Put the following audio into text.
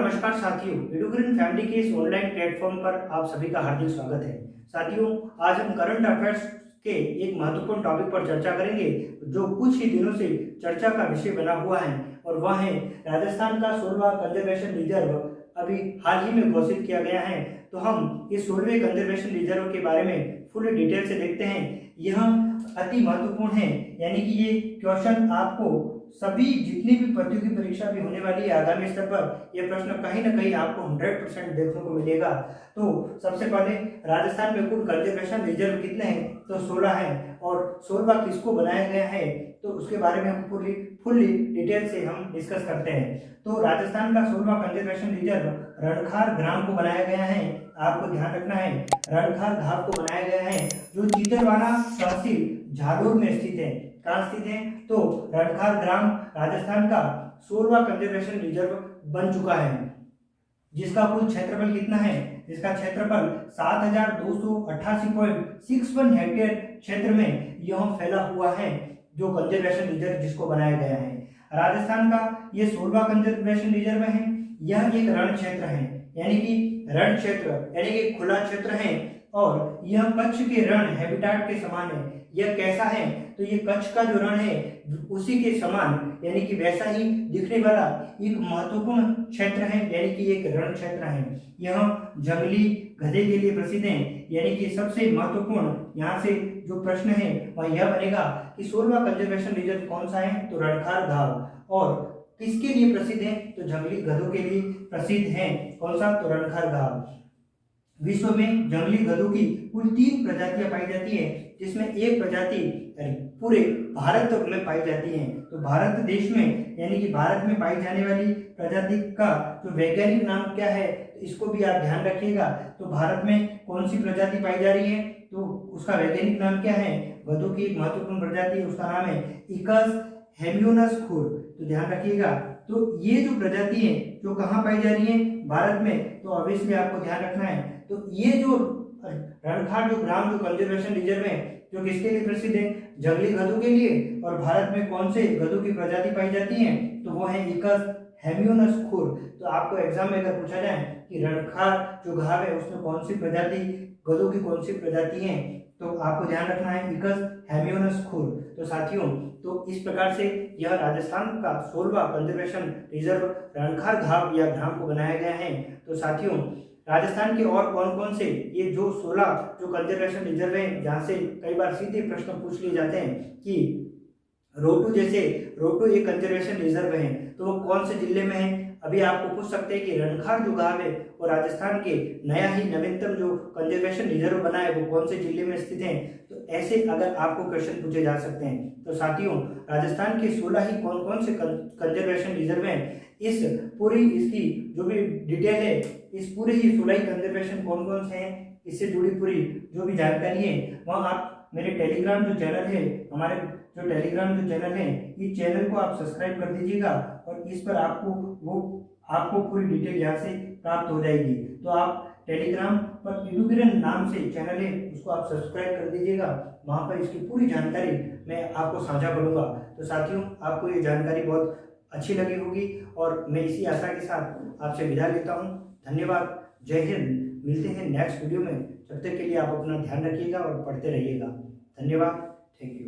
नमस्कार साथियों, एडुग्रीन फैमिली के इस ऑनलाइन प्लेटफॉर्म पर आप सभी का हार्दिक स्वागत है। साथियों, आज हम करंट अफेयर्स के एक महत्वपूर्ण टॉपिक पर चर्चा करेंगे जो कुछ ही दिनों से चर्चा का विषय बना हुआ है और वह है राजस्थान का 16वां कंजर्वेशन रिजर्व अभी हाल ही में घोषित किया गया है। तो हम इस 16वें कंजर्वेशन रिजर्व के बारे में फुल डिटेल से देखते हैं। यह अति महत्वपूर्ण है, यानी कि ये क्वेश्चन आपको सभी जितनी भी प्रतियोगी परीक्षा भी होने वाली है आगामी स्तर पर, यह प्रश्न कहीं ना कहीं आपको 100% देखने को मिलेगा। तो सबसे पहले राजस्थान में कुल कंजर्वेशन रिजर्व कितने हैं? तो 16 है। और 16वां किसको बनाया गया है तो उसके बारे में हम फुल्ली डिटेल से हम डिस्कस करते हैं। तो राजस्थान का 16वां कंजर्वेशन रिजर्व रणखार ग्राम को बनाया गया है। आपको ध्यान रखना है, रणखार घाव को बनाया गया है जो चीतरवाड़ा तहसील झालोर में स्थित है। कहाँ स्थित है? तो रणखार ग्राम राजस्थान का 16वां कंजर्वेशन रिजर्व बन चुका है, जिसका कुल क्षेत्रफल कितना है? जिसका क्षेत्रफल 7288.61 हेक्टेयर क्षेत्र में यह फैला हुआ है, जो कंजर्वेशन रिजर्व जिसको बनाया गया है। राजस्थान का ये 16वां कंजर्वेशन रिजर्व है। यह एक रण क्षेत्र है, यानी कि रण क्षेत्र यानी कि खुला क्षेत्र है और यह कच्छ के रण हैबिटाट के समान है। यह कैसा है? तो ये कच्छ का जो रण है उसी के समान यानी कि वैसा ही दिखने वाला एक महत्वपूर्ण क्षेत्र है, यानी कि एक रण क्षेत्र है। यह जंगली गधे के लिए प्रसिद्ध है, यानी कि सबसे महत्वपूर्ण यहाँ से जो प्रश्न है वह यह बनेगा कि 16वां कंजर्वेशन रिजर्व कौन सा है? तो रणखार घाव। और किसके लिए प्रसिद्ध है? तो जंगली गधों के लिए प्रसिद्ध है। कौन सा? तो रणखार घाव। विश्व में जंगली गधों की कुल 3 प्रजातियां पाई जाती है, जिसमें एक प्रजाति पूरे भारत में पाई जाती है। तो भारत देश में यानी कि भारत में पाई जाने वाली प्रजाति का जो वैज्ञानिक नाम क्या है, तो इसको भी आप ध्यान रखिएगा। तो भारत में कौन सी प्रजाति पाई जा रही है तो उसका वैज्ञानिक नाम क्या है? गधों की एक महत्वपूर्ण प्रजाति है, उसका नाम है इकस हेमियोनस खुर। तो ध्यान रखिएगा। तो ये जो प्रजाति है जो कहाँ पाई जा रही है? भारत में। तो ऑब्वियसली आपको ध्यान रखना है। तो ये जो रणखार जो ग्राम जो कंजर्वेशन रिजर्व है जो किसके लिए प्रसिद्ध है? जंगली गधों के लिए। और भारत में कौन से गधों की प्रजाति पाई जाती है? तो वो है इकस हेमियोनस खुर। तो आपको एग्जाम में अगर पूछा जाए कि रणखार जो घाव है उसमें कौन सी प्रजाति गधों की कौन सी प्रजाति है, तो आपको ध्यान रखना है इकस हेमियोनस खुर। तो साथियों, तो इस प्रकार से यह राजस्थान का 16वां कंजर्वेशन रिजर्व रणखार घाव या ग्राम को बनाया गया है। तो साथियों, राजस्थान के और कौन कौन से ये जो 16 जो कंजर्वेशन रिजर्व है जहाँ से कई बार सीधे प्रश्न पूछ लिए जाते हैं कि रोटू एक कंजर्वेशन रिजर्व है तो वो कौन से जिले में है? अभी आपको पूछ सकते हैं कि रणखार जो घाव है और राजस्थान के नया ही नवीनतम जो कंजर्वेशन रिजर्व बना है वो कौन से जिले में स्थित है? तो ऐसे अगर आपको क्वेश्चन पूछे जा सकते हैं। तो साथियों, राजस्थान के 16 ही कौन कौन से कंजर्वेशन रिजर्व हैं, इस पूरी इसकी जो भी डिटेल है, इस पूरे ही 16 कंजर्वेशन कौन कौन से हैं, इससे जुड़ी पूरी जो भी जानकारी है वह आप मेरे टेलीग्राम जो चैनल है, हमारे जो टेलीग्राम जो चैनल है, इस चैनल को आप सब्सक्राइब कर दीजिएगा और इस पर आपको पूरी डिटेल यहाँ से प्राप्त हो जाएगी। तो आप टेलीग्राम पर एडुग्रीन नाम से चैनल है उसको आप सब्सक्राइब कर दीजिएगा। वहाँ पर इसकी पूरी जानकारी मैं आपको साझा करूँगा। तो साथियों, आपको ये जानकारी बहुत अच्छी लगी होगी और मैं इसी आशा के साथ आपसे विदा लेता हूँ। धन्यवाद। जय हिंद। मिलते हैं नेक्स्ट वीडियो में। तब तक के लिए आप अपना ध्यान रखिएगा और पढ़ते रहिएगा। धन्यवाद। Thank you.